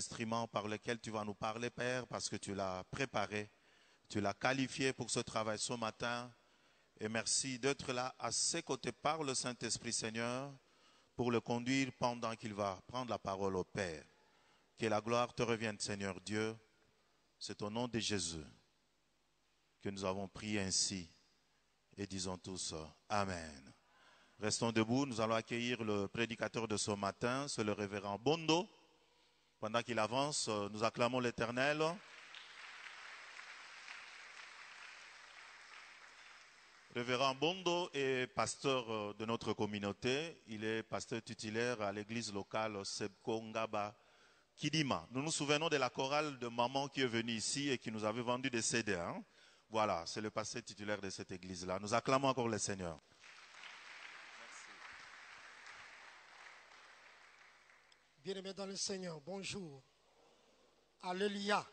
instruments par lesquels tu vas nous parler, Père, parce que tu l'as préparé, tu l'as qualifié pour ce travail ce matin. Et merci d'être là à ses côtés par le Saint-Esprit, Seigneur, pour le conduire pendant qu'il va prendre la parole au Père. Que la gloire te revienne, Seigneur Dieu. C'est au nom de Jésus que nous avons prié ainsi. Et disons tous Amen. Restons debout, nous allons accueillir le prédicateur de ce matin, c'est le révérend Bondo. Pendant qu'il avance, nous acclamons l'Éternel. Révérend Bondo est pasteur de notre communauté. Il est pasteur titulaire à l'église locale Sebko Ngaba Kidima. Nous nous souvenons de la chorale de maman qui est venue ici et qui nous avait vendu des CD. Hein? Voilà, c'est le pasteur titulaire de cette église-là. Nous acclamons encore le Seigneur. Bien-aimés dans le Seigneur, bonjour. Alléluia.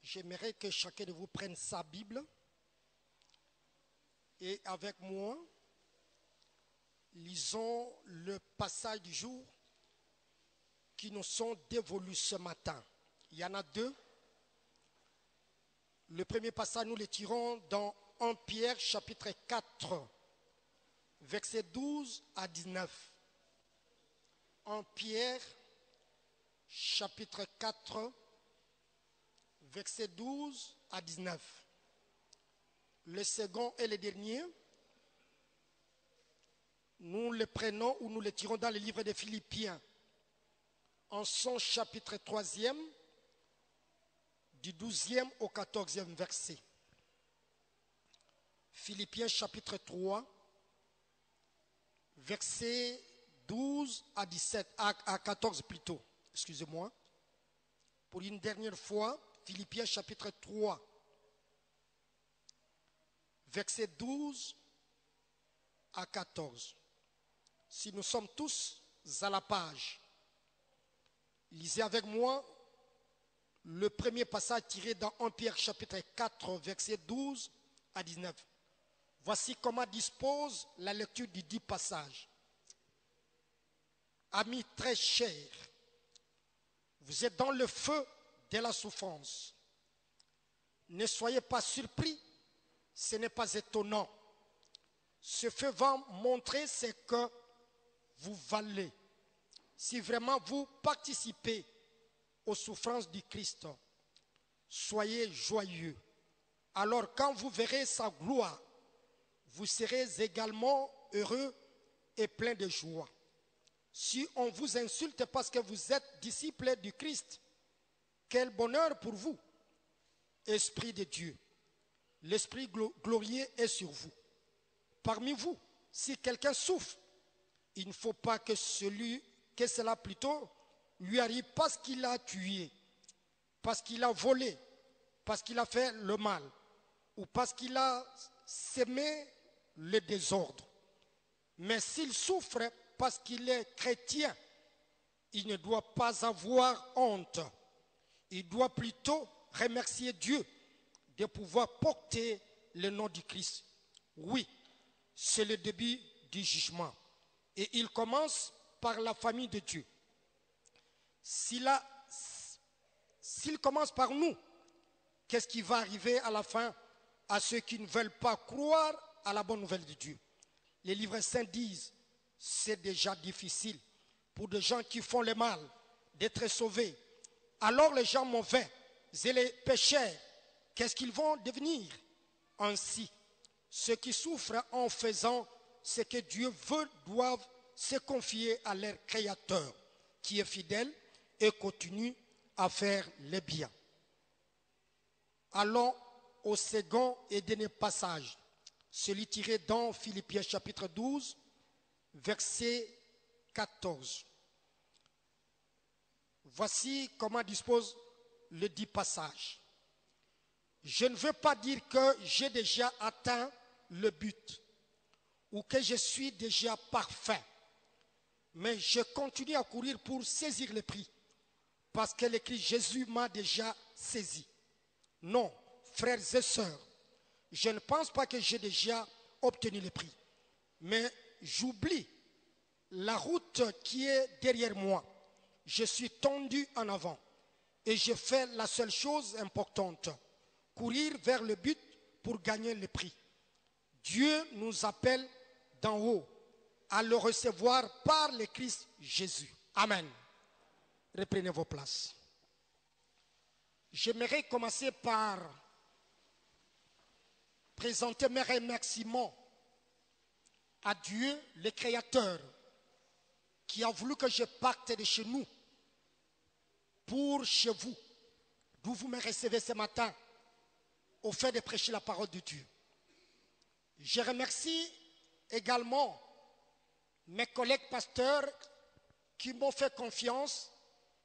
J'aimerais que chacun de vous prenne sa Bible et avec moi, lisons le passage du jour qui nous sont dévolus ce matin. Il y en a deux. Le premier passage, nous le tirons dans 1 Pierre chapitre 4, versets 12 à 19. 1 Pierre, chapitre 4, versets 12 à 19. Le second et le dernier, nous le prenons ou nous le tirons dans le livre des Philippiens, en son chapitre 3e, du 12e au 14e verset. Philippiens chapitre 3, verset 12 à 17, à 14 plutôt, excusez-moi. Pour une dernière fois, Philippiens chapitre 3, verset 12 à 14. Si nous sommes tous à la page, lisez avec moi le premier passage tiré dans 1 Pierre chapitre 4, verset 12 à 19. Voici comment dispose la lecture du dit passage. Amis très chers, vous êtes dans le feu de la souffrance. Ne soyez pas surpris, ce n'est pas étonnant. Ce feu va montrer ce que vous valez. Si vraiment vous participez aux souffrances du Christ, soyez joyeux. Alors quand vous verrez sa gloire, vous serez également heureux et plein de joie. Si on vous insulte parce que vous êtes disciples du Christ, quel bonheur pour vous. Esprit de Dieu, l'Esprit glorieux est sur vous. Parmi vous, si quelqu'un souffre, il ne faut pas que cela plutôt lui arrive parce qu'il a tué, parce qu'il a volé, parce qu'il a fait le mal, ou parce qu'il a sémé le désordre. Mais s'il souffre parce qu'il est chrétien, il ne doit pas avoir honte. Il doit plutôt remercier Dieu de pouvoir porter le nom du Christ. Oui, c'est le début du jugement. Et il commence par la famille de Dieu. S'il commence par nous, qu'est-ce qui va arriver à la fin à ceux qui ne veulent pas croire à la bonne nouvelle de Dieu? Les livres saints disent, c'est déjà difficile pour des gens qui font le mal d'être sauvés. Alors les gens mauvais et les pécheurs, qu'est-ce qu'ils vont devenir? Ainsi, ceux qui souffrent en faisant ce que Dieu veut doivent se confier à leur Créateur, qui est fidèle et continue à faire le bien. Allons au second et dernier passage, celui tiré dans Philippiens chapitre 12, verset 14. Voici comment dispose le dit passage. Je ne veux pas dire que j'ai déjà atteint le but ou que je suis déjà parfait, mais je continue à courir pour saisir le prix parce que le Christ Jésus m'a déjà saisi. Non, frères et sœurs, je ne pense pas que j'ai déjà obtenu le prix, mais j'oublie la route qui est derrière moi. je suis tendu en avant et je fais la seule chose importante, courir vers le but pour gagner le prix. Dieu nous appelle d'en haut à le recevoir par le Christ Jésus. Amen. Reprenez vos places. J'aimerais commencer par présenter mes remerciements à Dieu, le Créateur, qui a voulu que je parte de chez nous pour chez vous, d'où vous me recevez ce matin, au fait de prêcher la parole de Dieu. Je remercie également mes collègues pasteurs qui m'ont fait confiance,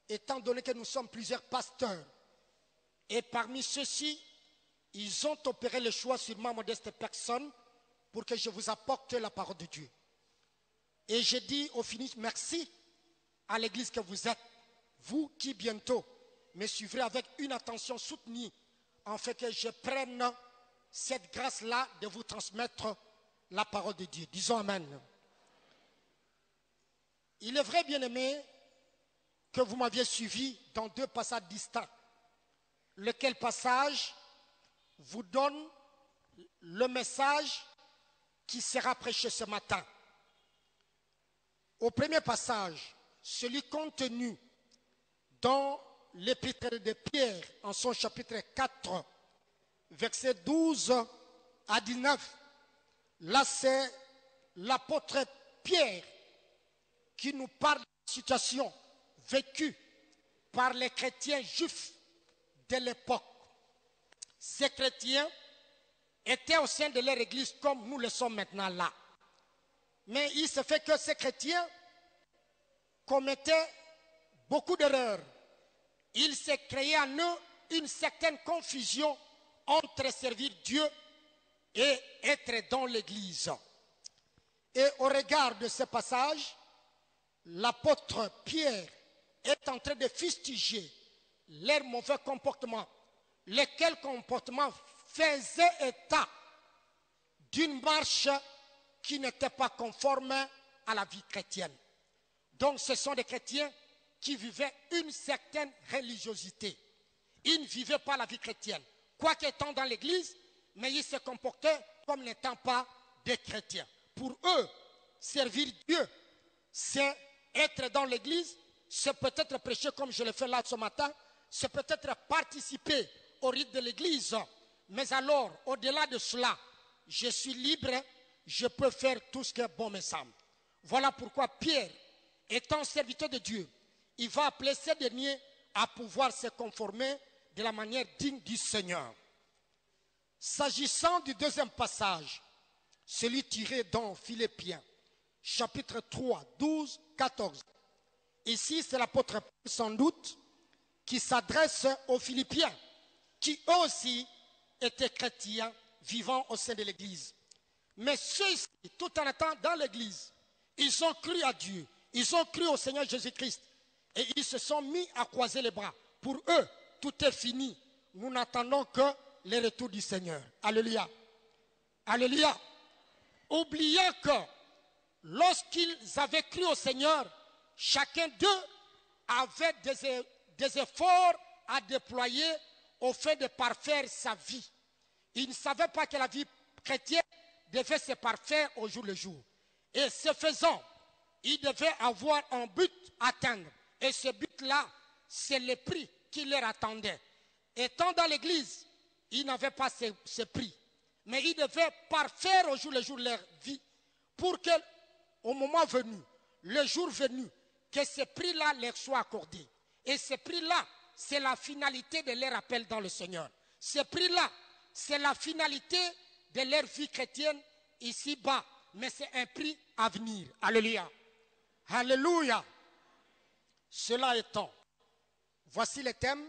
étant donné que nous sommes plusieurs pasteurs. Et parmi ceux-ci, ils ont opéré le choix sur ma modeste personne pour que je vous apporte la parole de Dieu. Et je dis au finish merci à l'église que vous êtes, vous qui bientôt me suivrez avec une attention soutenue, en fait que je prenne cette grâce-là de vous transmettre la parole de Dieu. Disons Amen. Il est vrai, bien-aimé, que vous m'aviez suivi dans 2 passages distincts. Lequel passage vous donne le message qui sera prêché ce matin. Au premier passage, celui contenu dans l'épître de Pierre, en son chapitre 4, versets 12 à 19. Là, c'est l'apôtre Pierre qui nous parle de la situation vécue par les chrétiens juifs de l'époque. Ces chrétiens étaient au sein de leur église comme nous le sommes maintenant là. Mais il se fait que ces chrétiens commettaient beaucoup d'erreurs. Il s'est créé en eux une certaine confusion entre servir Dieu et être dans l'église. Et au regard de ce passage, l'apôtre Pierre est en train de fustiger leur mauvais comportement, lesquels comportements faisaient état d'une marche qui n'était pas conforme à la vie chrétienne. Donc ce sont des chrétiens qui vivaient une certaine religiosité. Ils ne vivaient pas la vie chrétienne, quoique étant dans l'église, mais ils se comportaient comme n'étant pas des chrétiens. Pour eux, servir Dieu, c'est être dans l'église, c'est peut-être prêcher comme je le fais là ce matin, c'est peut-être participer au rite de l'église, mais alors, au-delà de cela, je suis libre, je peux faire tout ce qui est bon me semble. Voilà pourquoi Pierre, étant serviteur de Dieu, il va appeler ces derniers à pouvoir se conformer de la manière digne du Seigneur. S'agissant du deuxième passage, celui tiré dans Philippiens, chapitre 3, 12, 14. Ici, c'est l'apôtre Paul, sans doute, qui s'adresse aux Philippiens, qui eux aussi étaient chrétiens vivant au sein de l'église. Mais ceux-ci, tout en étant dans l'église, ils ont cru à Dieu, ils ont cru au Seigneur Jésus-Christ et ils se sont mis à croiser les bras. Pour eux, tout est fini. Nous n'attendons que le retour du Seigneur. Alléluia. Alléluia. Oubliant que lorsqu'ils avaient cru au Seigneur, chacun d'eux avait des efforts à déployer au fait de parfaire sa vie. Ils ne savaient pas que la vie chrétienne devait se parfaire au jour le jour. Et ce faisant, ils devaient avoir un but à atteindre. Et ce but-là, c'est le prix qui leur attendait. Étant dans l'église, ils n'avaient pas ce prix. Mais ils devaient parfaire au jour le jour leur vie pour que, au moment venu, le jour venu, que ce prix-là leur soit accordé. Et ce prix-là, c'est la finalité de leur appel dans le Seigneur. Ce prix-là, c'est la finalité de leur vie chrétienne ici-bas. Mais c'est un prix à venir. Alléluia. Alléluia. Cela étant, voici les thèmes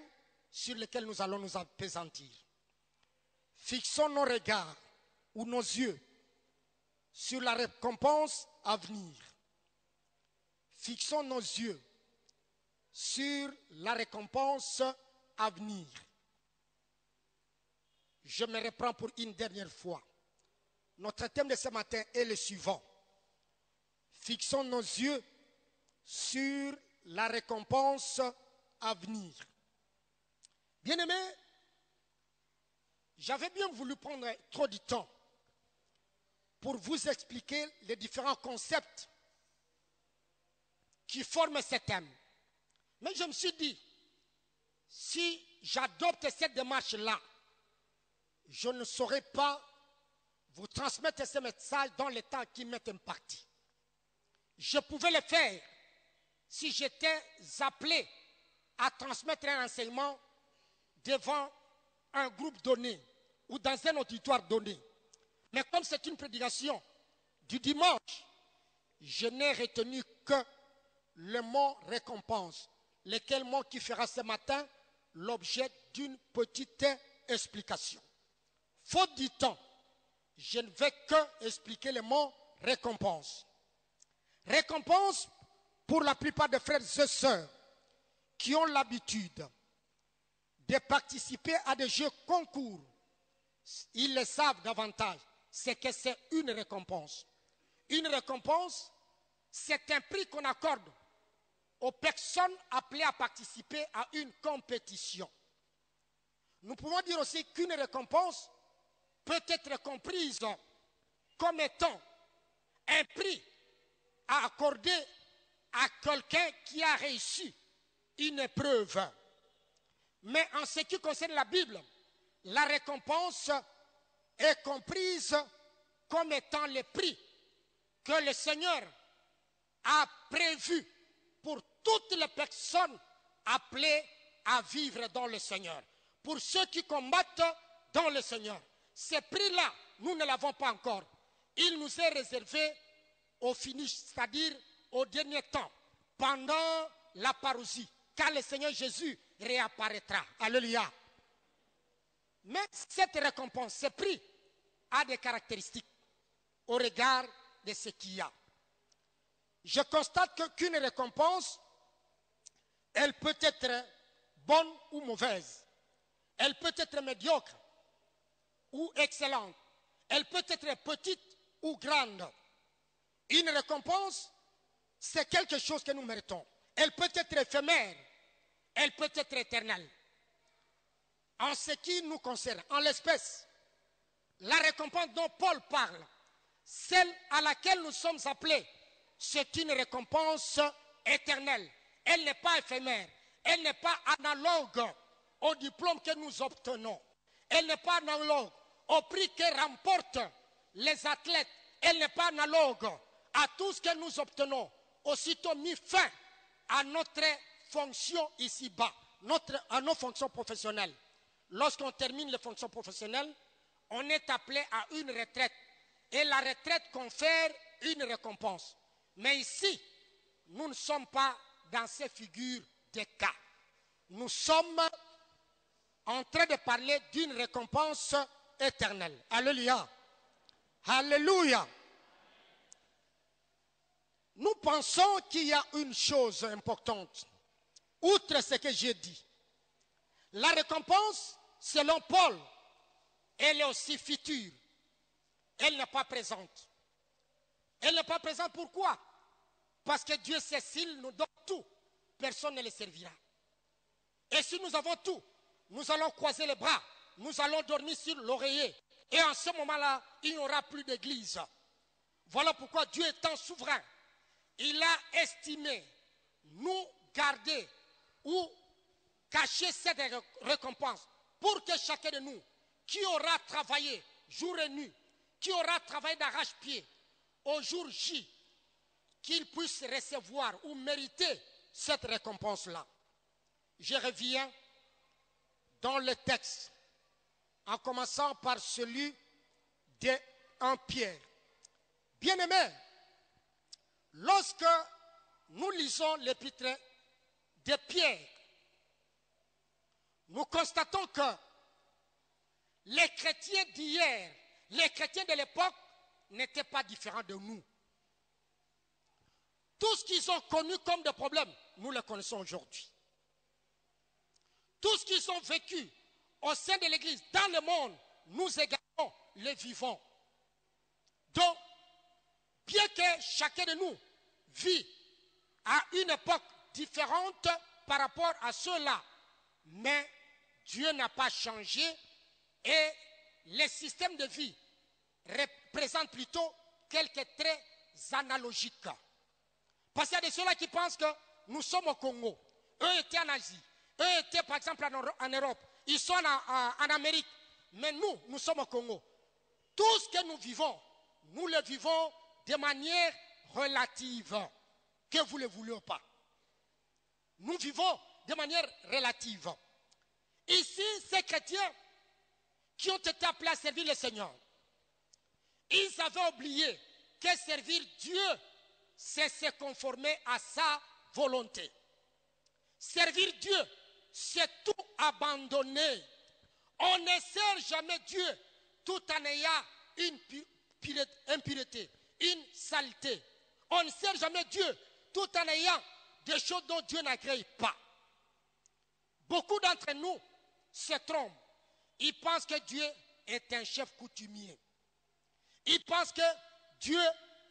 sur lesquels nous allons nous appesantir. Fixons nos regards ou nos yeux sur la récompense à venir. Fixons nos yeux sur la récompense à venir. Je me reprends pour une dernière fois. Notre thème de ce matin est le suivant. Fixons nos yeux sur la récompense à venir. Bien-aimés, j'avais bien voulu prendre trop de temps pour vous expliquer les différents concepts qui forment ce thème. Mais je me suis dit, si j'adopte cette démarche-là, je ne saurais pas vous transmettre ce message dans le temps qui m'est imparti. Je pouvais le faire si j'étais appelé à transmettre un enseignement devant un groupe donné ou dans un auditoire donné. Mais comme c'est une prédication du dimanche, je n'ai retenu que le mot récompense, lequel mot qui fera ce matin l'objet d'une petite explication. Faute du temps, je ne vais que expliquer le mot récompense. Récompense pour la plupart des frères et sœurs qui ont l'habitude de participer à des jeux concours. Ils le savent davantage, c'est que c'est une récompense. Une récompense, c'est un prix qu'on accorde aux personnes appelées à participer à une compétition. Nous pouvons dire aussi qu'une récompense peut être comprise comme étant un prix à accorder à quelqu'un qui a réussi une épreuve. Mais en ce qui concerne la Bible, la récompense est comprise comme étant le prix que le Seigneur a prévu pour toutes les personnes appelées à vivre dans le Seigneur. Pour ceux qui combattent dans le Seigneur. Ce prix-là, nous ne l'avons pas encore. Il nous est réservé au finish, c'est-à-dire au dernier temps, pendant la parousie, quand le Seigneur Jésus réapparaîtra. Alléluia. Mais cette récompense, ce prix, a des caractéristiques au regard de ce qu'il y a. Je constate qu'une récompense, elle peut être bonne ou mauvaise. Elle peut être médiocre ou excellente. Elle peut être petite ou grande. Une récompense, c'est quelque chose que nous méritons. Elle peut être éphémère. Elle peut être éternelle. En ce qui nous concerne, en l'espèce, la récompense dont Paul parle, celle à laquelle nous sommes appelés, c'est une récompense éternelle. Elle n'est pas éphémère. Elle n'est pas analogue au diplôme que nous obtenons. Elle n'est pas analogue au prix que remportent les athlètes. Elle n'est pas analogue à tout ce que nous obtenons. Aussitôt mis fin à notre fonction ici-bas, à nos fonctions professionnelles. Lorsqu'on termine les fonctions professionnelles, on est appelé à une retraite. Et la retraite confère une récompense. Mais ici, nous ne sommes pas dans ces figures de cas. Nous sommes en train de parler d'une récompense éternelle. Alléluia. Alléluia. Nous pensons qu'il y a une chose importante, outre ce que j'ai dit. La récompense, selon Paul, elle est aussi future. Elle n'est pas présente. Elle n'est pas présente pourquoi? Parce que Dieu sait s'il nous donne tout, personne ne le servira. Et si nous avons tout, nous allons croiser les bras, nous allons dormir sur l'oreiller. Et en ce moment-là, il n'y aura plus d'église. Voilà pourquoi Dieu étant souverain, il a estimé nous garder ou cacher cette récompense pour que chacun de nous qui aura travaillé jour et nuit, qui aura travaillé d'arrache-pied au jour J, qu'il puisse recevoir ou mériter cette récompense-là. Je reviens dans le texte, en commençant par celui de 1 Pierre. Bien-aimés, lorsque nous lisons l'épître de Pierre, nous constatons que les chrétiens d'hier, les chrétiens de l'époque, n'étaient pas différents de nous. Tout ce qu'ils ont connu comme des problèmes, nous le connaissons aujourd'hui. Tout ce qu'ils ont vécu au sein de l'Église, dans le monde, nous également les vivons. Bien que chacun de nous vit à une époque différentes par rapport à ceux-là. Mais Dieu n'a pas changé et les systèmes de vie représentent plutôt quelques traits analogiques. Parce qu'il y a de ceux-là qui pensent que nous sommes au Congo. Eux étaient en Asie. Eux étaient par exemple en Europe. Ils sont en Amérique. Mais nous sommes au Congo. Tout ce que nous le vivons de manière relative. Que vous ne le voulez pas. Nous vivons de manière relative. Ici, ces chrétiens qui ont été appelés à servir le Seigneur, ils avaient oublié que servir Dieu, c'est se conformer à sa volonté. Servir Dieu, c'est tout abandonner. On ne sert jamais Dieu tout en ayant une impureté, une saleté. On ne sert jamais Dieu tout en ayant des choses dont Dieu n'agrée pas. Beaucoup d'entre nous se trompent. Ils pensent que Dieu est un chef coutumier. Ils pensent que Dieu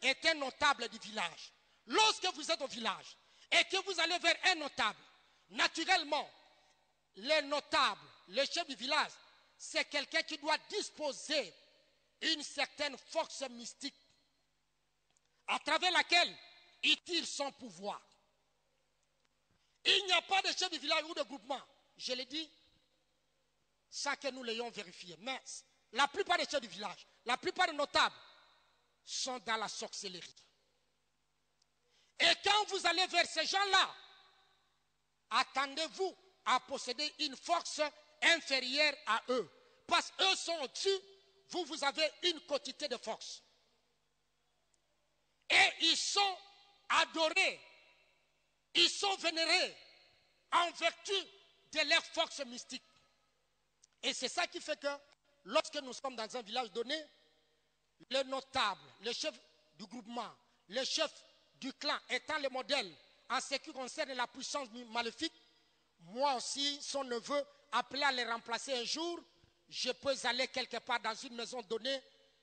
est un notable du village. Lorsque vous êtes au village et que vous allez vers un notable, naturellement, le notable, le chef du village, c'est quelqu'un qui doit disposer une certaine force mystique à travers laquelle il tire son pouvoir. Il n'y a pas de chef de village ou de groupement, je l'ai dit, sans que nous l'ayons vérifié. Mais la plupart des chefs du village, la plupart des notables sont dans la sorcellerie. Et quand vous allez vers ces gens-là, attendez-vous à posséder une force inférieure à eux. Parce qu'eux sont au-dessus, vous avez une quantité de force. Et ils sont adorés, ils sont vénérés en vertu de leur force mystique. Et c'est ça qui fait que lorsque nous sommes dans un village donné, le notable, le chef du groupement, le chef du clan étant le modèle en ce qui concerne la puissance maléfique, moi aussi, son neveu, appelé à les remplacer un jour, je peux aller quelque part dans une maison donnée,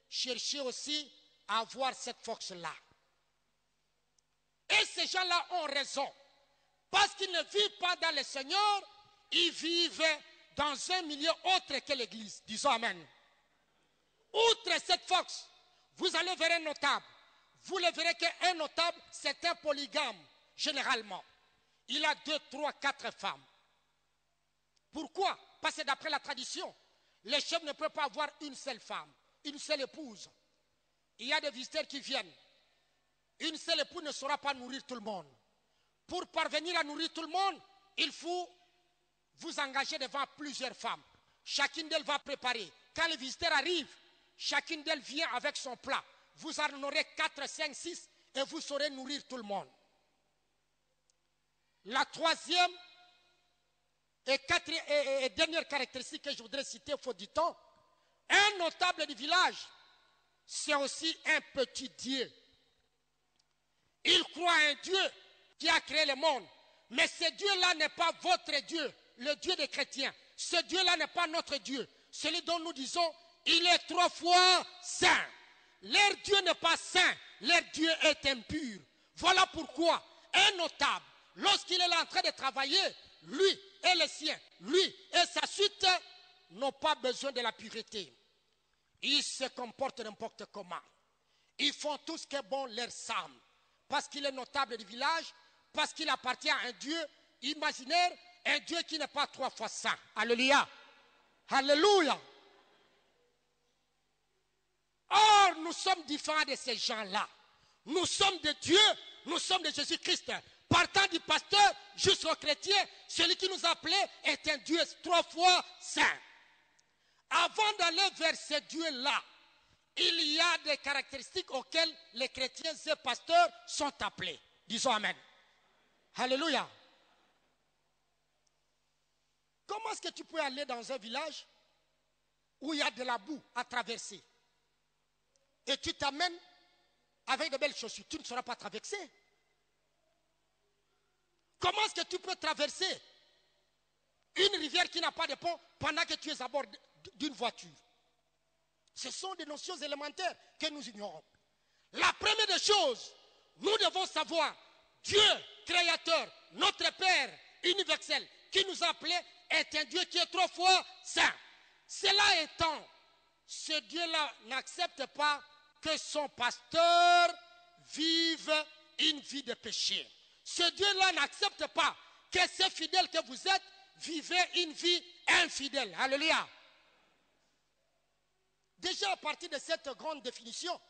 chercher aussi à avoir cette force-là. Et ces gens-là ont raison. Parce qu'ils ne vivent pas dans le Seigneur, ils vivent dans un milieu autre que l'église. Disons Amen. Outre cette force, vous allez vers un notable. Vous le verrez qu'un notable, c'est un polygame, généralement. Il a 2, 3, 4 femmes. Pourquoi? Parce que d'après la tradition, le chef ne peut pas avoir une seule femme, une seule épouse. Il y a des visiteurs qui viennent. Une seule épouse ne saura pas nourrir tout le monde. Pour parvenir à nourrir tout le monde, il faut vous engager devant plusieurs femmes. Chacune d'elles va préparer. Quand les visiteurs arrivent, chacune d'elles vient avec son plat. Vous en aurez 4, 5, 6 et vous saurez nourrir tout le monde. La troisième et dernière caractéristique que je voudrais citer, faute du temps, un notable du village, c'est aussi un petit Dieu. Il croit à un Dieu qui a créé le monde. Mais ce Dieu-là n'est pas votre Dieu, le Dieu des chrétiens. Ce Dieu-là n'est pas notre Dieu. Celui dont nous disons, il est 3 fois saint. Leur Dieu n'est pas saint, leur Dieu est impur. Voilà pourquoi un notable, lorsqu'il est là en train de travailler, lui et les siens, lui et sa suite, n'ont pas besoin de la pureté. Ils se comportent n'importe comment. Ils font tout ce qui est bon leur semble. Parce qu'il est notable du village, parce qu'il appartient à un Dieu imaginaire, un Dieu qui n'est pas 3 fois saint. Alléluia. Alléluia. Or, nous sommes différents de ces gens-là. Nous sommes de Dieu, nous sommes de Jésus-Christ. Partant du pasteur jusqu'au chrétien, celui qui nous a appelés est un Dieu 3 fois saint. Avant d'aller vers ce Dieu-là, il y a des caractéristiques auxquelles les chrétiens et pasteurs sont appelés. Disons Amen. Alléluia. Comment est-ce que tu peux aller dans un village où il y a de la boue à traverser et tu t'amènes avec de belles chaussures? Tu ne seras pas traversé. Comment est-ce que tu peux traverser une rivière qui n'a pas de pont pendant que tu es à bord d'une voiture? Ce sont des notions élémentaires que nous ignorons. La première des choses, nous devons savoir, Dieu Créateur, notre Père universel, qui nous a appelés, est un Dieu qui est 3 fois saint. Cela étant, ce Dieu-là n'accepte pas que son pasteur vive une vie de péché. Ce Dieu-là n'accepte pas que ces fidèles que vous êtes vivez une vie infidèle. Alléluia. Déjà à partir de cette grande définition,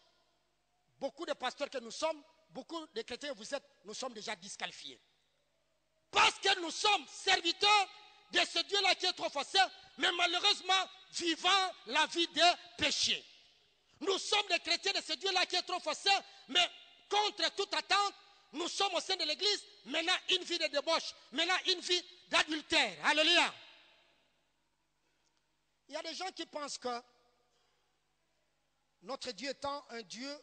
beaucoup de pasteurs que nous sommes, beaucoup de chrétiens que vous êtes, nous sommes déjà disqualifiés. Parce que nous sommes serviteurs de ce Dieu-là qui est trop facile, mais malheureusement vivant la vie de péché. Nous sommes des chrétiens de ce Dieu-là qui est trop facile, mais contre toute attente, nous sommes au sein de l'église, maintenant une vie de débauche, maintenant une vie d'adultère. Alléluia. Il y a des gens qui pensent que notre Dieu étant un Dieu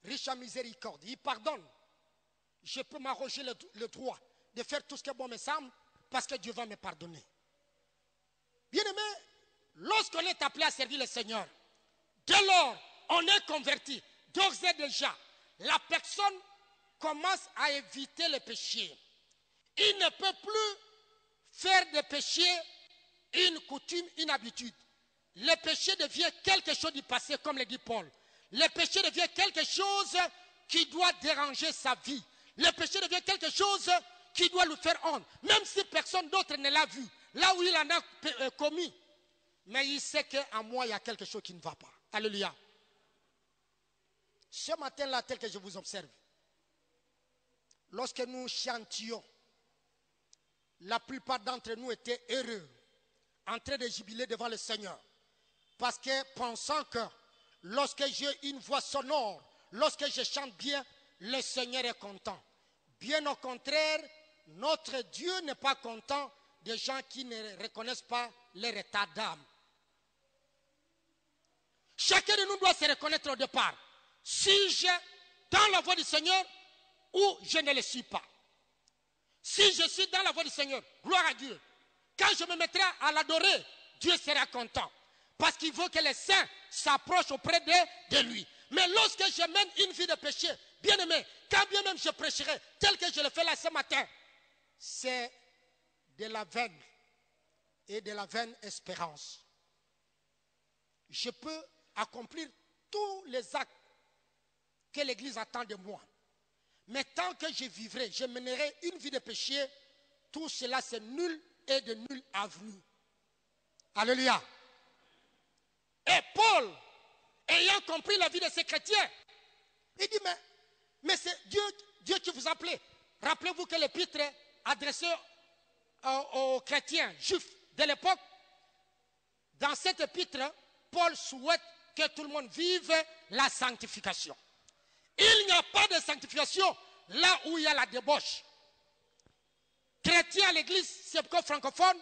riche en miséricorde, il pardonne. Je peux m'arroger le droit de faire tout ce qui est bon me semble, parce que Dieu va me pardonner. Bien-aimé, lorsqu'on est appelé à servir le Seigneur, dès lors, on est converti. D'ores et déjà, la personne commence à éviter le péché. Il ne peut plus faire des péchés une coutume, une habitude. Le péché devient quelque chose du passé, comme le dit Paul. Le péché devient quelque chose qui doit déranger sa vie. Le péché devient quelque chose qui doit lui faire honte. Même si personne d'autre ne l'a vu, là où il en a commis. Mais il sait qu'en moi, il y a quelque chose qui ne va pas. Alléluia. Ce matin-là, tel que je vous observe, lorsque nous chantions, la plupart d'entre nous étaient heureux, en train de jubiler devant le Seigneur. Parce que pensant que lorsque j'ai une voix sonore, lorsque je chante bien, le Seigneur est content. Bien au contraire, notre Dieu n'est pas content des gens qui ne reconnaissent pas leur état d'âme. Chacun de nous doit se reconnaître au départ. Suis-je dans la voie du Seigneur ou je ne le suis pas? Si je suis dans la voie du Seigneur, gloire à Dieu. Quand je me mettrai à l'adorer, Dieu sera content. Parce qu'il veut que les saints s'approchent auprès de lui. Mais lorsque je mène une vie de péché, bien aimé, quand bien même je prêcherai, tel que je le fais là ce matin, c'est de la vaine et de la vaine espérance. Je peux accomplir tous les actes que l'Église attend de moi. Mais tant que je vivrai, je mènerai une vie de péché, tout cela c'est nul et de nulle avenue. Alléluia. Et Paul, ayant compris la vie de ces chrétiens, il dit, mais c'est Dieu qui vous a appelé. Rappelez-vous que l'épître adressé aux chrétiens juifs de l'époque, dans cette épître, Paul souhaite que tout le monde vive la sanctification. Il n'y a pas de sanctification là où il y a la débauche. Chrétien à l'église, c'est quoi francophone,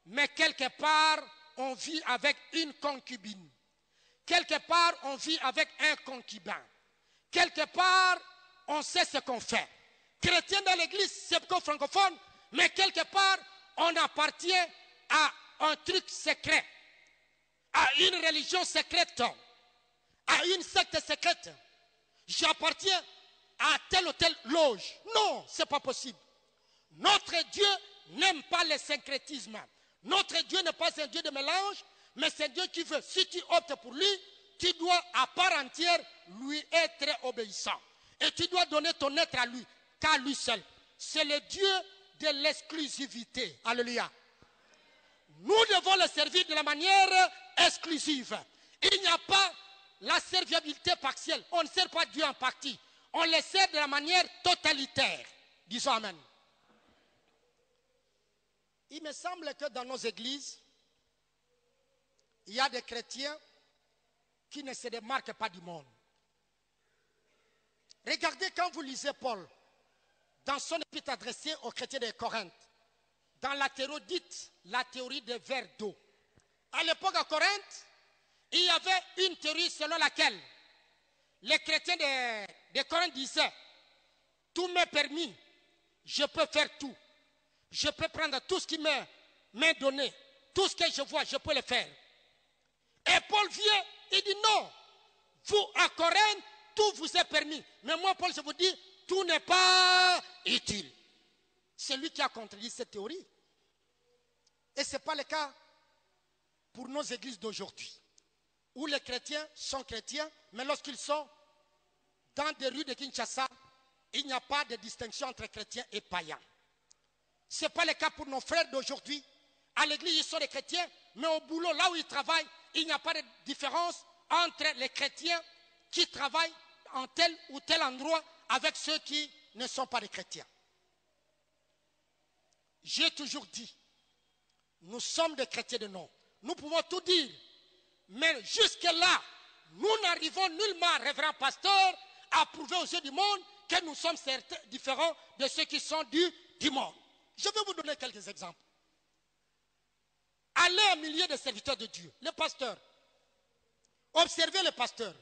mais quelque part, on vit avec une concubine. Quelque part, on vit avec un concubin. Quelque part, on sait ce qu'on fait. Chrétien dans l'église, c'est quoi francophone, mais quelque part, on appartient à un truc secret, à une religion secrète, à une secte secrète. J'appartiens à telle ou telle loge. Non, ce n'est pas possible. Notre Dieu n'aime pas le syncrétisme. Notre Dieu n'est pas un Dieu de mélange, mais c'est un Dieu qui veut. Si tu optes pour lui, tu dois à part entière lui être obéissant. Et tu dois donner ton être à lui, qu'à lui seul. C'est le Dieu de l'exclusivité. Alléluia. Nous devons le servir de la manière exclusive. Il n'y a pas la serviabilité partielle. On ne sert pas Dieu en partie. On le sert de la manière totalitaire. Disons Amen. Il me semble que dans nos églises, il y a des chrétiens qui ne se démarquent pas du monde. Regardez quand vous lisez Paul, dans son épître adressée aux chrétiens de Corinthe, dans la théorie dite la théorie des verres d'eau. À l'époque à Corinthe, il y avait une théorie selon laquelle les chrétiens de Corinthe disaient, tout m'est permis, je peux faire tout. Je peux prendre tout ce qui m'est donné, tout ce que je vois, je peux le faire. Et Paul vient, il dit non, vous à Corinthe, tout vous est permis. Mais moi, Paul, je vous dis, tout n'est pas utile. C'est lui qui a contredit cette théorie. Et ce n'est pas le cas pour nos églises d'aujourd'hui, où les chrétiens sont chrétiens, mais lorsqu'ils sont dans des rues de Kinshasa, il n'y a pas de distinction entre chrétiens et païens. Ce n'est pas le cas pour nos frères d'aujourd'hui. À l'église, ils sont des chrétiens, mais au boulot, là où ils travaillent, il n'y a pas de différence entre les chrétiens qui travaillent en tel ou tel endroit avec ceux qui ne sont pas des chrétiens. J'ai toujours dit, nous sommes des chrétiens de nom. Nous pouvons tout dire, mais jusque-là, nous n'arrivons nullement, révérend pasteur, à prouver aux yeux du monde que nous sommes différents de ceux qui sont du monde. Je vais vous donner quelques exemples. Allez à milieu de serviteurs de Dieu, les pasteurs. Observez les pasteurs.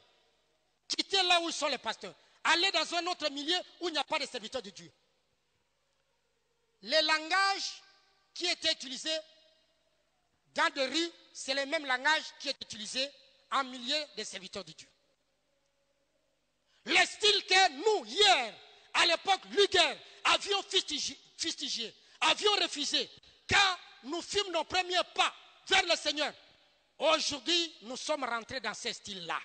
Quittez là où sont les pasteurs. Allez dans un autre milieu où il n'y a pas de serviteurs de Dieu. Les langages qui étaient utilisés dans des rues, c'est le même langage qui est utilisé en milieu des serviteurs de Dieu. Le style que nous, hier, à l'époque Luguerre, avions fustigé, avions refusé, quand nous fîmes nos premiers pas vers le Seigneur, aujourd'hui, nous sommes rentrés dans ce style-là.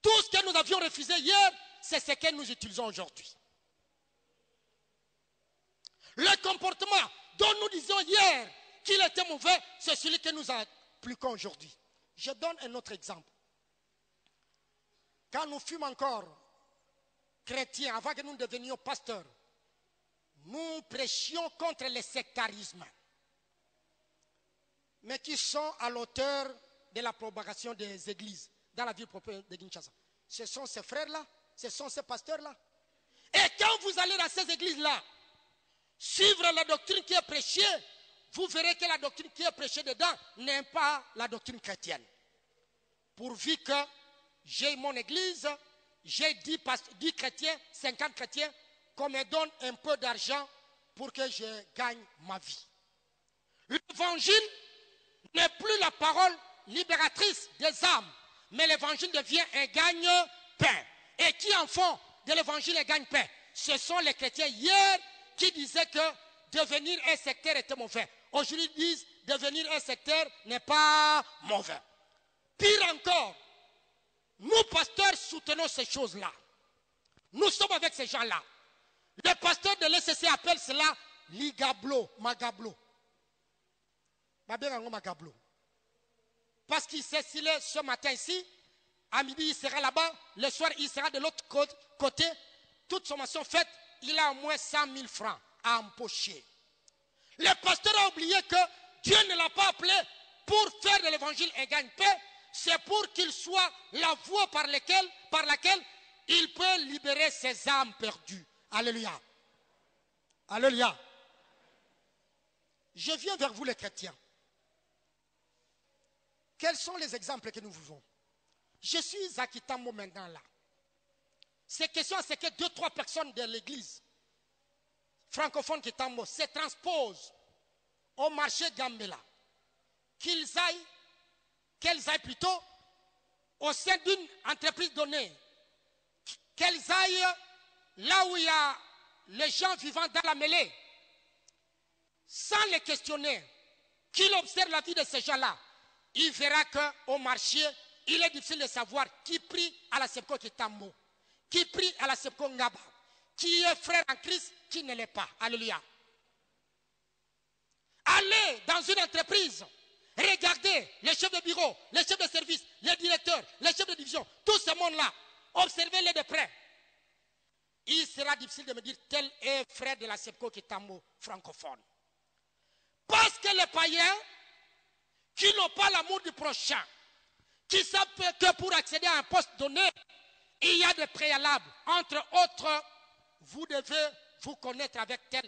Tout ce que nous avions refusé hier, c'est ce que nous utilisons aujourd'hui. Le comportement dont nous disions hier qu'il était mauvais, c'est celui que nous appliquons aujourd'hui. Je donne un autre exemple. Quand nous fûmes encore chrétiens, avant que nous devenions pasteurs, nous prêchions contre les sectarismes, mais qui sont à l'auteur de la propagation des églises dans la ville propre de Kinshasa. Ce sont ces frères-là, ce sont ces pasteurs-là. Et quand vous allez dans ces églises-là, suivre la doctrine qui est prêchée, vous verrez que la doctrine qui est prêchée dedans n'est pas la doctrine chrétienne. Pourvu que j'ai mon église, j'ai 10 chrétiens, 50 chrétiens, qu'on me donne un peu d'argent pour que je gagne ma vie. L'évangile n'est plus la parole libératrice des âmes, mais l'évangile devient un gagne-pain. Et qui en font de l'évangile un gagne-pain? Ce sont les chrétiens hier qui disaient que devenir un sectaire était mauvais. Aujourd'hui, ils disent devenir un sectaire n'est pas mauvais. Pire encore, nous pasteurs soutenons ces choses-là. Nous sommes avec ces gens-là. Les pasteurs de l'ECC appellent cela ligablo, magablo. Magablo. Parce qu'il s'est stylé ce matin ici, à midi il sera là-bas, le soir il sera de l'autre côté. Toute sommation faite, il a au moins 100 000 francs à empocher. Le pasteur a oublié que Dieu ne l'a pas appelé pour faire de l'évangile un gagne-pain, c'est pour qu'il soit la voie par laquelle il peut libérer ses âmes perdues. Alléluia. Alléluia. Je viens vers vous les chrétiens. Quels sont les exemples que nous vivons? Je suis à Kitambo maintenant là. Ces questions, c'est que 2-3 personnes de l'église francophone Kitambo se transposent au marché Gambela. Qu'elles aillent plutôt au sein d'une entreprise donnée. Qu'elles aillent là où il y a les gens vivant dans la mêlée. Sans les questionner, qu'il observe la vie de ces gens-là, il verra qu'au marché, il est difficile de savoir qui prie à la Sepko Kitambo, qui prie à la Sepko Ngaba, qui est frère en Christ, qui ne l'est pas. Alléluia. Allez dans une entreprise, regardez les chefs de bureau, les chefs de service, les directeurs, les chefs de division, tout ce monde-là, observez-les de près. Il sera difficile de me dire tel est frère de la Sepko Kitambo francophone. Parce que les païens qui n'ont pas l'amour du prochain, qui savent que pour accéder à un poste donné, il y a des préalables. Entre autres, vous devez vous connaître avec tel.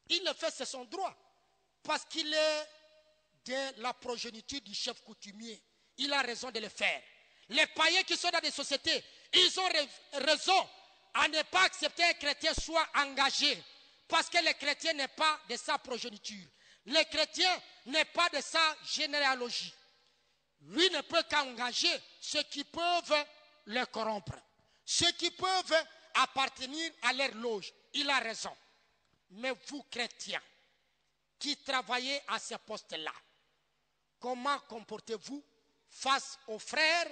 Il le fait, c'est son droit. Parce qu'il est de la progéniture du chef coutumier. Il a raison de le faire. Les païens qui sont dans des sociétés, ils ont raison à ne pas accepter qu'un chrétien soit engagé. Parce que le chrétien n'est pas de sa progéniture. Le chrétien n'est pas de sa généalogie. Lui ne peut qu'engager ceux qui peuvent le corrompre. Ceux qui peuvent appartenir à leur loge. Il a raison. Mais vous, chrétiens, qui travaillez à ce poste-là, comment comportez-vous face aux frères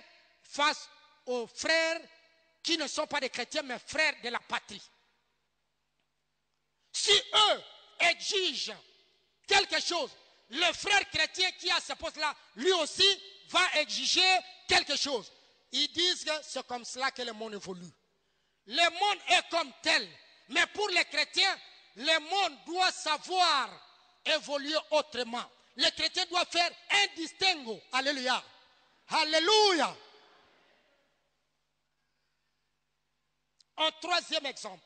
qui ne sont pas des chrétiens, mais frères de la patrie? Si eux exigent quelque chose, le frère chrétien qui a ce poste-là, lui aussi va exiger quelque chose. Ils disent que c'est comme cela que le monde évolue. Le monde est comme tel. Mais pour les chrétiens, le monde doit savoir évoluer autrement. Les chrétiens doivent faire un distinguo. Alléluia. Alléluia. Un troisième exemple.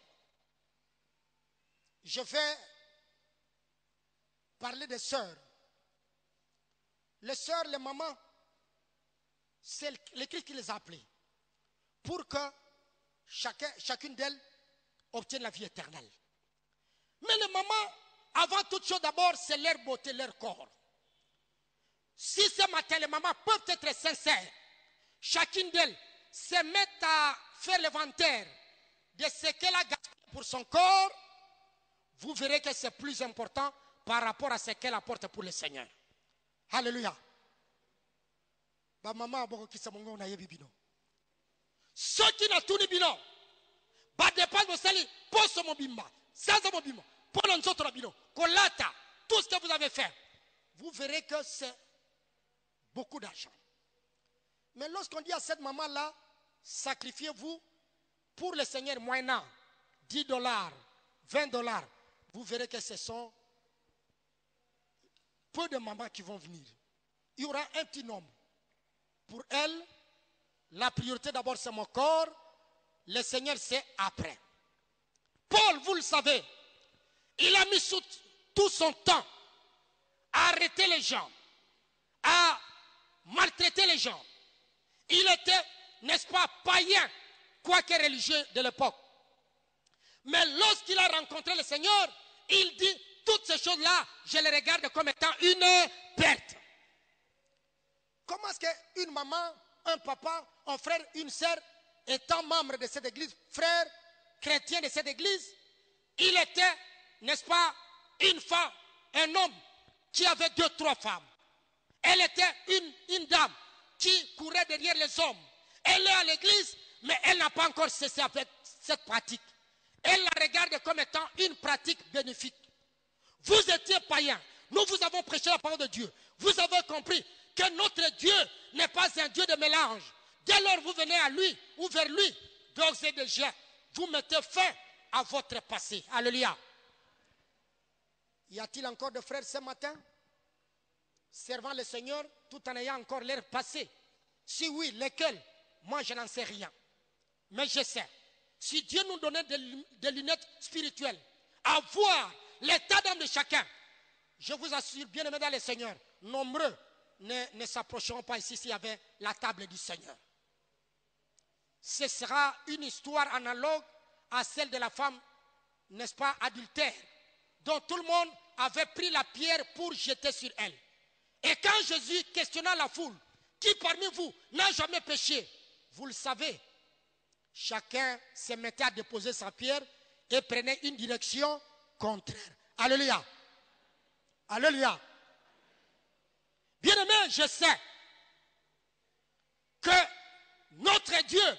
Je vais parler des sœurs. Les sœurs, les mamans, c'est l'Église qui les a appelées pour que chacune d'elles obtienne la vie éternelle. Mais les mamans, avant toute chose, d'abord, c'est leur beauté, leur corps. Si ce matin, les mamans peuvent être sincères, chacune d'elles se met à faire l'inventaire de ce qu'elle a gagné pour son corps, vous verrez que c'est plus important par rapport à ce qu'elle apporte pour le Seigneur. Alléluia. Maman, ceux qui n'ont tout bino, ba dépense de sali, poste mobimba, sans mobimba, pour nous autres bino, kolata, tout ce que vous avez fait, vous verrez que c'est beaucoup d'argent. Mais lorsqu'on dit à cette maman-là, sacrifiez-vous pour le Seigneur moyennant $10, $20, vous verrez que ce sont peu de mamans qui vont venir. Il y aura un petit nombre. Pour elle, la priorité d'abord c'est mon corps, le Seigneur c'est après. Paul, vous le savez, il a mis tout son temps à arrêter les gens, à maltraiter les gens. Il était, n'est-ce pas, païen, quoique religieux de l'époque. Mais lorsqu'il a rencontré le Seigneur, il dit, toutes ces choses-là, je les regarde comme étant une perte. Comment est-ce qu'une maman, un papa, un frère, une sœur, étant membre de cette église, frère chrétien de cette église, il était, n'est-ce pas, une femme, un homme qui avait 2, 3 femmes. Elle était une dame qui courait derrière les hommes. Elle est à l'église, mais elle n'a pas encore cessé avec cette pratique. Elle la regarde comme étant une pratique bénéfique. Vous étiez païen. Nous vous avons prêché la parole de Dieu. Vous avez compris que notre Dieu n'est pas un Dieu de mélange. Dès lors vous venez à lui ou vers lui, d'ores et déjà, vous mettez fin à votre passé. Alléluia. Y a-t-il encore de frères ce matin servant le Seigneur tout en ayant encore leur passé? Si oui, lesquels? Moi je n'en sais rien. Mais je sais, si Dieu nous donnait des lunettes spirituelles, à voir l'état d'âme de chacun, je vous assure, bien aimés dans le Seigneur, nombreux ne s'approcheront pas ici s'il y avait la table du Seigneur. Ce sera une histoire analogue à celle de la femme, n'est-ce pas, adultère, dont tout le monde avait pris la pierre pour jeter sur elle. Et quand Jésus questionna la foule, qui parmi vous n'a jamais péché? Vous le savez, chacun se mettait à déposer sa pierre et prenait une direction contraire. Alléluia. Alléluia. Bien-aimé, je sais que notre Dieu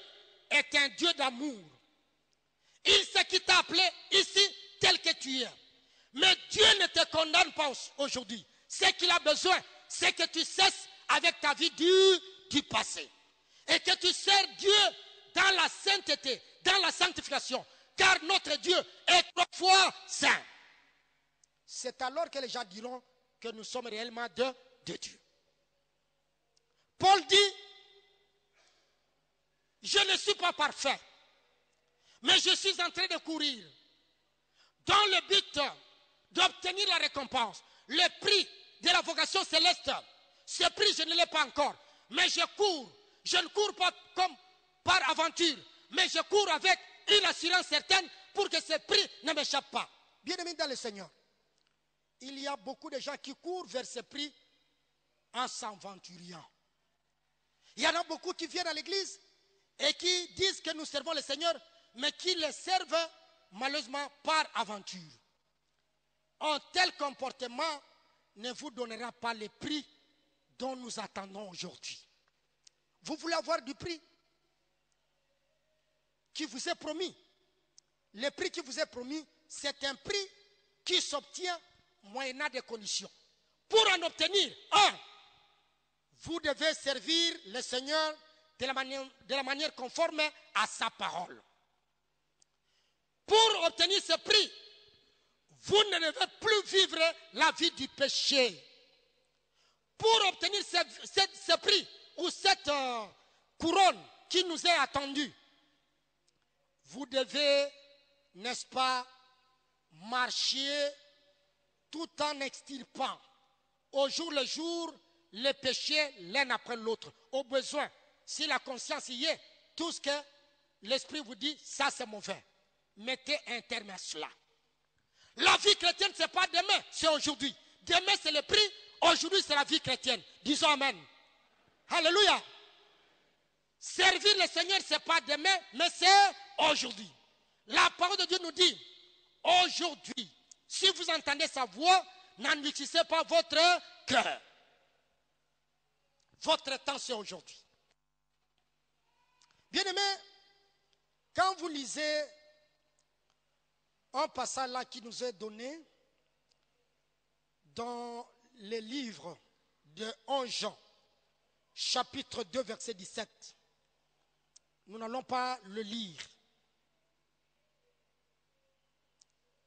est un Dieu d'amour. Il sait qui t'a appelé ici tel que tu es. Mais Dieu ne te condamne pas aujourd'hui. Ce qu'il a besoin, c'est que tu cesses avec ta vie du passé. Et que tu sers Dieu dans la sainteté, dans la sanctification. Car notre Dieu est 3 fois saint. C'est alors que les gens diront que nous sommes réellement de Dieu. Paul dit, je ne suis pas parfait, mais je suis en train de courir dans le but d'obtenir la récompense, le prix de la vocation céleste. Ce prix, je ne l'ai pas encore, mais je cours. Je ne cours pas comme par aventure, mais je cours avec une assurance certaine pour que ce prix ne m'échappe pas. Bien-aimés dans le Seigneur, il y a beaucoup de gens qui courent vers ce prix en s'aventuriant. Il y en a beaucoup qui viennent à l'église et qui disent que nous servons le Seigneur, mais qui les servent malheureusement par aventure. Un tel comportement ne vous donnera pas le prix dont nous attendons aujourd'hui. Vous voulez avoir du prix qui vous est promis. Le prix qui vous est promis, c'est un prix qui s'obtient moyennant des conditions. Pour en obtenir, vous devez servir le Seigneur de la manière conforme à sa parole. Pour obtenir ce prix, vous ne devez plus vivre la vie du péché. Pour obtenir ce prix ou cette couronne qui nous est attendue, vous devez, n'est-ce pas, marcher tout en extirpant au jour le jour les péchés l'un après l'autre. Au besoin, si la conscience y est, tout ce que l'esprit vous dit, ça c'est mauvais. Mettez un terme à cela. La vie chrétienne, ce n'est pas demain, c'est aujourd'hui. Demain, c'est le prix. Aujourd'hui, c'est la vie chrétienne. Disons Amen. Alléluia. Servir le Seigneur, ce n'est pas demain, mais c'est aujourd'hui. La parole de Dieu nous dit, aujourd'hui, si vous entendez sa voix, n'endurcissez pas votre cœur. Votre temps, c'est aujourd'hui. Bien-aimés, quand vous lisez un passage là qui nous est donné dans les livres de 1 Jean, chapitre 2, verset 17. Nous n'allons pas le lire.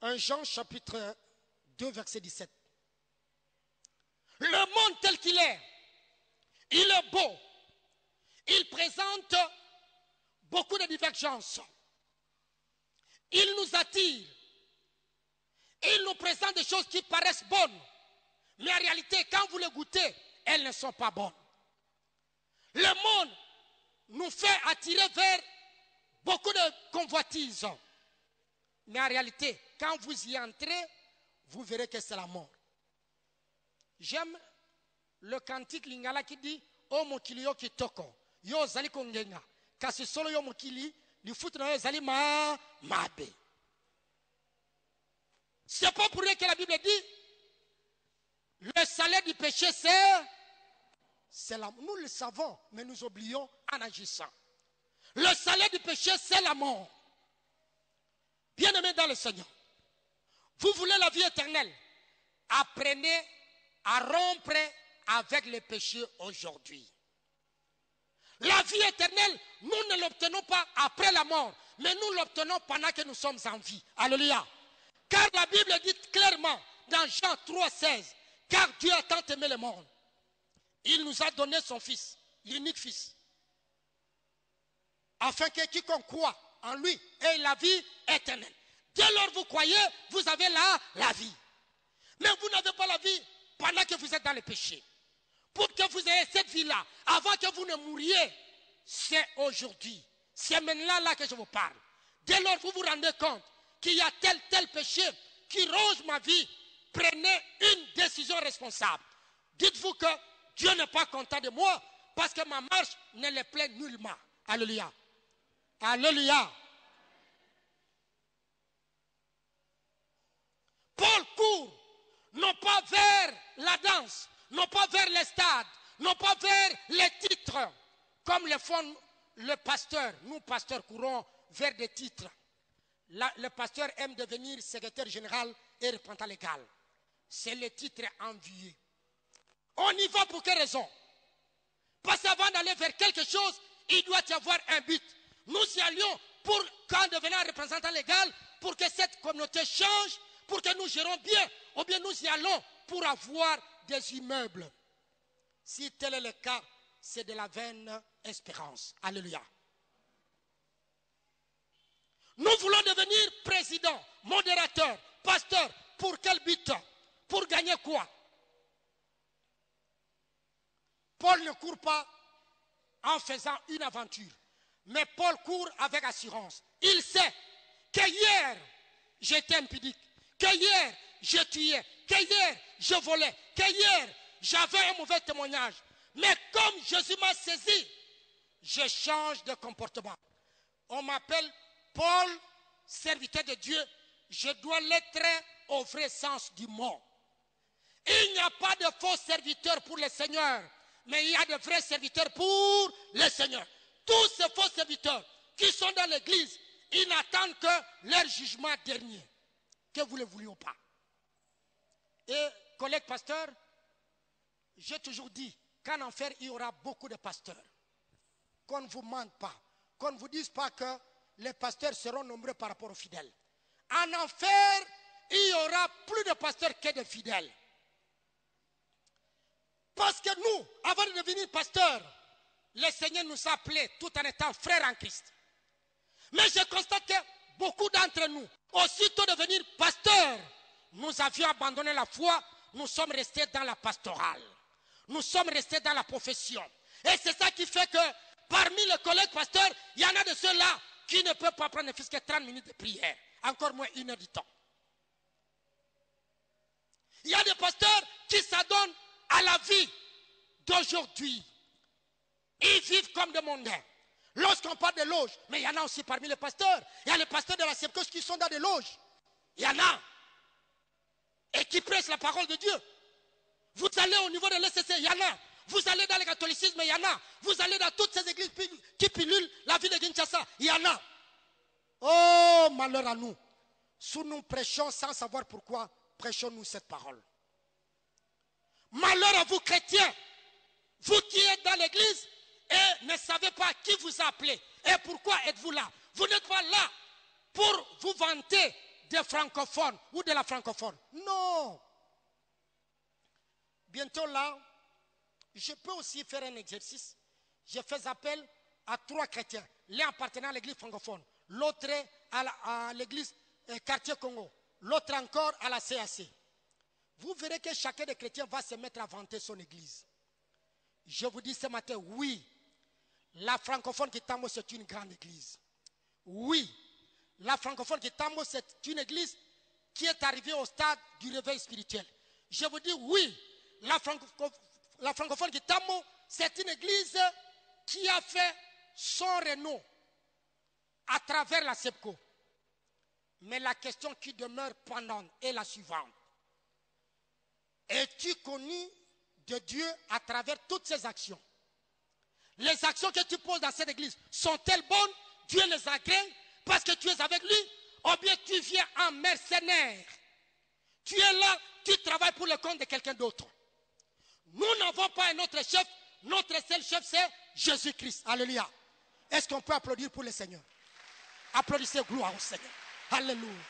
1 Jean, chapitre 2, verset 17. Le monde tel qu'il est, il est beau. Il présente beaucoup de divergences. Il nous attire. Il nous présente des choses qui paraissent bonnes. Mais en réalité, quand vous les goûtez, elles ne sont pas bonnes. Le monde nous fait attirer vers beaucoup de convoitises. Mais en réalité, quand vous y entrez, vous verrez que c'est la mort. J'aime le cantique lingala qui dit O mokili yo kitoko, yo zali kongenga, kasi solo yo mokili, li futu na yo zali mabe. C'est pas pour rien que la Bible dit le salaire du péché, c'est la mort. Nous le savons, mais nous oublions en agissant. Le salaire du péché, c'est la mort. Bien-aimés dans le Seigneur, vous voulez la vie éternelle, apprenez à rompre avec les péchés aujourd'hui. La vie éternelle, nous ne l'obtenons pas après la mort, mais nous l'obtenons pendant que nous sommes en vie. Alléluia. Car la Bible dit clairement dans Jean 3, 16, car Dieu a tant aimé le monde, il nous a donné son Fils, l'unique Fils, afin que quiconque croit en lui ait la vie éternelle. Dès lors vous croyez, vous avez la vie. Mais vous n'avez pas la vie pendant que vous êtes dans le péché. Pour que vous ayez cette vie-là, avant que vous ne mouriez, c'est aujourd'hui. C'est maintenant là que je vous parle. Dès lors vous vous rendez compte qu'il y a tel péché qui ronge ma vie, prenez une décision responsable. Dites-vous que Dieu n'est pas content de moi parce que ma marche ne le plaît nullement. Alléluia. Alléluia. Paul court, non pas vers la danse, non pas vers les stades, non pas vers les titres, comme le font le pasteur. Nous, pasteurs, courons vers des titres. Le pasteur aime devenir secrétaire général et représentant légal. C'est le titre envié. On y va pour quelle raison? Parce qu'avant d'aller vers quelque chose, il doit y avoir un but. Nous y allions pour, quand devenant représentant légal, pour que cette communauté change, pour que nous gérons bien, ou bien nous y allons pour avoir des immeubles. Si tel est le cas, c'est de la vaine espérance. Alléluia. Nous voulons devenir président, modérateur, pasteur. Pour quel but? Pour gagner quoi? Paul ne court pas en faisant une aventure. Mais Paul court avec assurance. Il sait que hier, j'étais impudique. Que hier, je tuais. Que hier, je volais. Que hier, j'avais un mauvais témoignage. Mais comme Jésus m'a saisi, je change de comportement. On m'appelle Paul, serviteur de Dieu, je dois l'être au vrai sens du mot. Il n'y a pas de faux serviteurs pour le Seigneur, mais il y a de vrais serviteurs pour le Seigneur. Tous ces faux serviteurs qui sont dans l'église, ils n'attendent que leur jugement dernier, que vous le vouliez ou pas. Et collègue pasteur, j'ai toujours dit qu'en enfer, il y aura beaucoup de pasteurs. Qu'on ne vous mente pas, qu'on ne vous dise pas que les pasteurs seront nombreux par rapport aux fidèles. En enfer, il y aura plus de pasteurs que de fidèles. Parce que nous, avant de devenir pasteurs, le Seigneur nous a appelés tout en étant frères en Christ. Mais je constate que beaucoup d'entre nous, aussitôt devenir pasteurs, nous avions abandonné la foi, nous sommes restés dans la pastorale. Nous sommes restés dans la profession. Et c'est ça qui fait que parmi les collègues pasteurs, il y en a de ceux-là qui ne peuvent pas prendre ne fût-ce que 30 minutes de prière. Encore moins 1 heure du temps. Il y a des pasteurs qui s'adonnent à la vie d'aujourd'hui. Ils vivent comme des mondains. Lorsqu'on parle de loges, mais il y en a aussi parmi les pasteurs. Il y a les pasteurs de la Sepcos qui sont dans des loges. Il y en a. Et qui prêchent la parole de Dieu. Vous allez au niveau de l'ECC, il y en a. Vous allez dans le catholicisme, il y en a. Vous allez dans toutes ces églises qui pilulent la vie de Kinshasa, il y en a. Oh, malheur à nous. Si nous prêchons sans savoir pourquoi, prêchons-nous cette parole. Malheur à vous chrétiens, vous qui êtes dans l'église et ne savez pas qui vous a appelé et pourquoi êtes-vous là. Vous n'êtes pas là pour vous vanter des francophones ou de la francophone. Non. Bientôt là, je peux aussi faire un exercice. Je fais appel à 3 chrétiens. L'un appartenant à l'église francophone, l'autre à l'église quartier Congo, l'autre encore à la CAC. Vous verrez que chacun des chrétiens va se mettre à vanter son église. Je vous dis ce matin, oui, la francophone qui Kitamo, c'est une grande église. Oui, la francophone qui Kitamo, c'est une église qui est arrivée au stade du réveil spirituel. Je vous dis oui, la francophone qui Kitamo, c'est une église qui a fait son renom à travers la SEPCO. Mais la question qui demeure pendante est la suivante. Es-tu connu de Dieu à travers toutes ces actions? Les actions que tu poses dans cette église sont-elles bonnes? Dieu les agrée parce que tu es avec lui? Ou bien tu viens en mercenaire? Tu es là, tu travailles pour le compte de quelqu'un d'autre. Nous n'avons pas un autre chef. Notre seul chef, c'est Jésus-Christ. Alléluia. Est-ce qu'on peut applaudir pour le Seigneur? Applaudissez, gloire au Seigneur. Alléluia.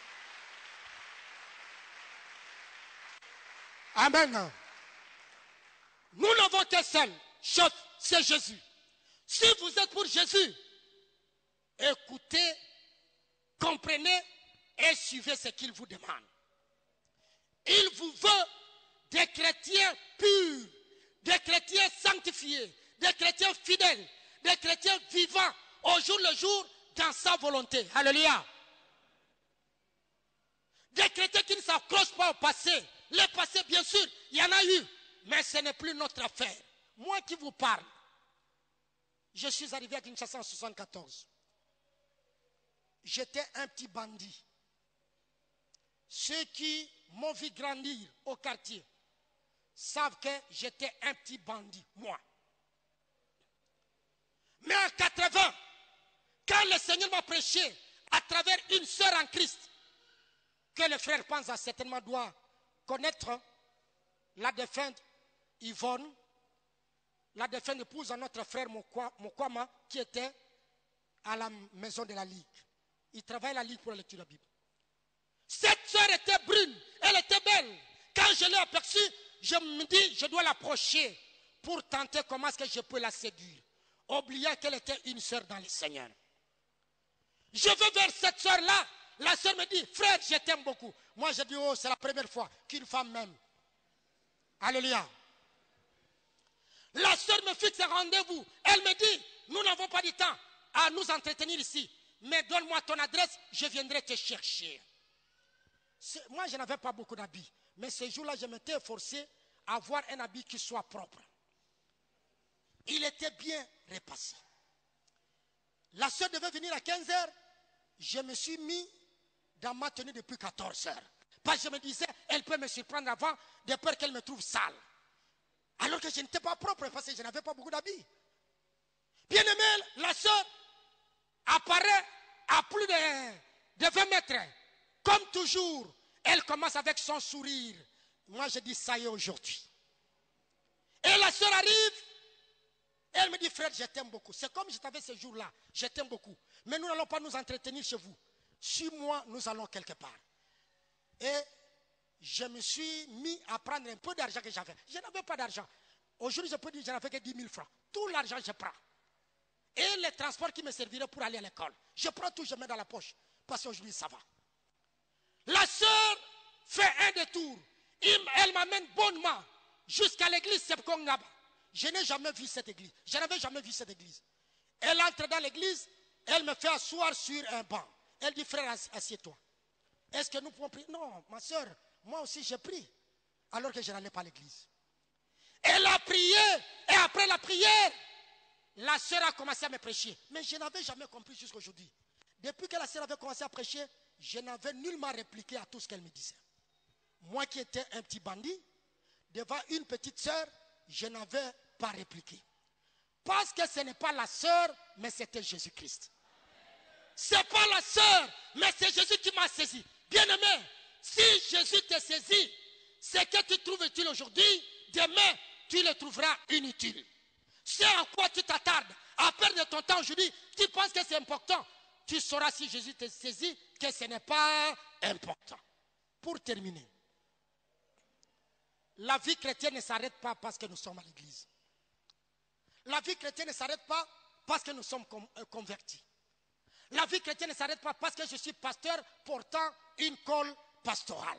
Amen. Nous n'avons qu'un seul chef, c'est Jésus. Si vous êtes pour Jésus, écoutez, comprenez et suivez ce qu'il vous demande. Il vous veut des chrétiens purs, des chrétiens sanctifiés, des chrétiens fidèles, des chrétiens vivants au jour le jour dans sa volonté. Alléluia. Des chrétiens qui ne s'accrochent pas au passé. Le passé, bien sûr, il y en a eu, mais ce n'est plus notre affaire. Moi qui vous parle, je suis arrivé à Kinshasa en 1974. J'étais un petit bandit. Ceux qui m'ont vu grandir au quartier savent que j'étais un petit bandit, moi. Mais en 80, quand le Seigneur m'a prêché à travers une sœur en Christ, que le frère Panza certainement doit connaître, la défunte Yvonne, la défunte épouse à notre frère Mokwama, qui était à la maison de la Ligue. Il travaille à la Ligue pour la lecture de la Bible. Cette sœur était brune, elle était belle. Quand je l'ai aperçue, je me dis, je dois l'approcher pour tenter comment est-ce que je peux la séduire, oubliant qu'elle était une sœur dans le Seigneur. Je vais vers cette sœur-là. La sœur me dit, frère, je t'aime beaucoup. Moi, je dis, oh, c'est la première fois qu'une femme m'aime. Alléluia. La sœur me fixe un rendez-vous. Elle me dit, nous n'avons pas du temps à nous entretenir ici. Mais donne-moi ton adresse, je viendrai te chercher. Moi, je n'avais pas beaucoup d'habits. Mais ce jour-là, je m'étais efforcé à avoir un habit qui soit propre. Il était bien repassé. La sœur devait venir à 15h. je me suis mis dans ma tenue depuis 14 heures. Parce que je me disais, elle peut me surprendre avant, de peur qu'elle me trouve sale. Alors que je n'étais pas propre parce que je n'avais pas beaucoup d'habits. Bien aimé, la sœur apparaît à plus de 20 mètres. Comme toujours, elle commence avec son sourire. Moi, je dis, ça y est aujourd'hui. Et la sœur arrive, elle me dit, frère, je t'aime beaucoup. C'est comme je t'avais ce jour-là, je t'aime beaucoup. Mais nous n'allons pas nous entretenir chez vous. Suis-moi, nous allons quelque part. Et je me suis mis à prendre un peu d'argent que j'avais. Je n'avais pas d'argent. Aujourd'hui, je peux dire que je n'avais que 10 000 francs. Tout l'argent, je prends. Et les transports qui me serviraient pour aller à l'école. Je prends tout, je mets dans la poche. Parce qu'aujourd'hui, ça va. La sœur fait un détour. Elle m'amène bonnement jusqu'à l'église Sepkongaba. Je n'ai jamais vu cette église. Je n'avais jamais vu cette église. Elle entre dans l'église. Elle me fait asseoir sur un banc. Elle dit, frère, assieds-toi. Est-ce que nous pouvons prier? Non, ma soeur, moi aussi j'ai prié. Alors que je n'allais pas à l'église. Elle a prié. Et après la prière, la soeur a commencé à me prêcher. Mais je n'avais jamais compris jusqu'à aujourd'hui. Depuis que la soeur avait commencé à prêcher, je n'avais nullement répliqué à tout ce qu'elle me disait. Moi qui étais un petit bandit, devant une petite soeur, je n'avais pas répliqué. Parce que ce n'est pas la soeur, mais c'était Jésus-Christ. Ce n'est pas la soeur, mais c'est Jésus qui m'a saisi. Bien-aimé, si Jésus te saisit, ce que tu trouves utile aujourd'hui, demain, tu le trouveras inutile. C'est à quoi tu t'attardes, à perdre ton temps aujourd'hui, tu penses que c'est important. Tu sauras si Jésus te saisit que ce n'est pas important. Pour terminer, la vie chrétienne ne s'arrête pas parce que nous sommes à l'église. La vie chrétienne ne s'arrête pas parce que nous sommes convertis. La vie chrétienne ne s'arrête pas parce que je suis pasteur portant une colle pastorale.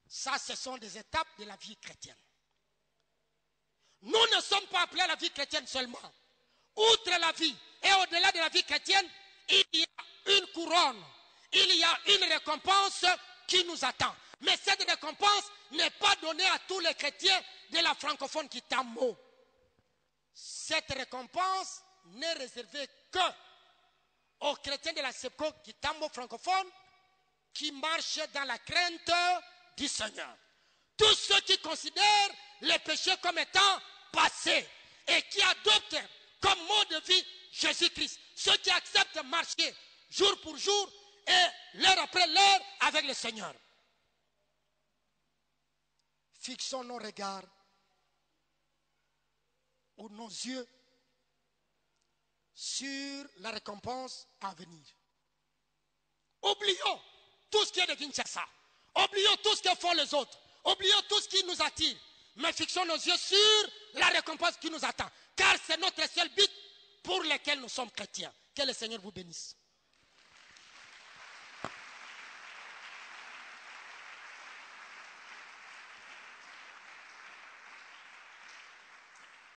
Ça, ce sont des étapes de la vie chrétienne. Nous ne sommes pas appelés à la vie chrétienne seulement. Outre la vie et au-delà de la vie chrétienne, il y a une couronne. Il y a une récompense qui nous attend. Mais cette récompense n'est pas donnée à tous les chrétiens de la francophone Kitamo. Cette récompense n'est réservée que aux chrétiens de la Sepko Kitamo francophone qui marchent dans la crainte du Seigneur. Tous ceux qui considèrent les péchés comme étant passés et qui adoptent comme mode de vie Jésus-Christ. Ceux qui acceptent de marcher jour pour jour et l'heure après l'heure avec le Seigneur. Fixons nos regards ou nos yeux sur la récompense à venir. Oublions tout ce qui est de Kinshasa. Oublions tout ce que font les autres. Oublions tout ce qui nous attire. Mais fixons nos yeux sur la récompense qui nous attend. Car c'est notre seul but pour lequel nous sommes chrétiens. Que le Seigneur vous bénisse.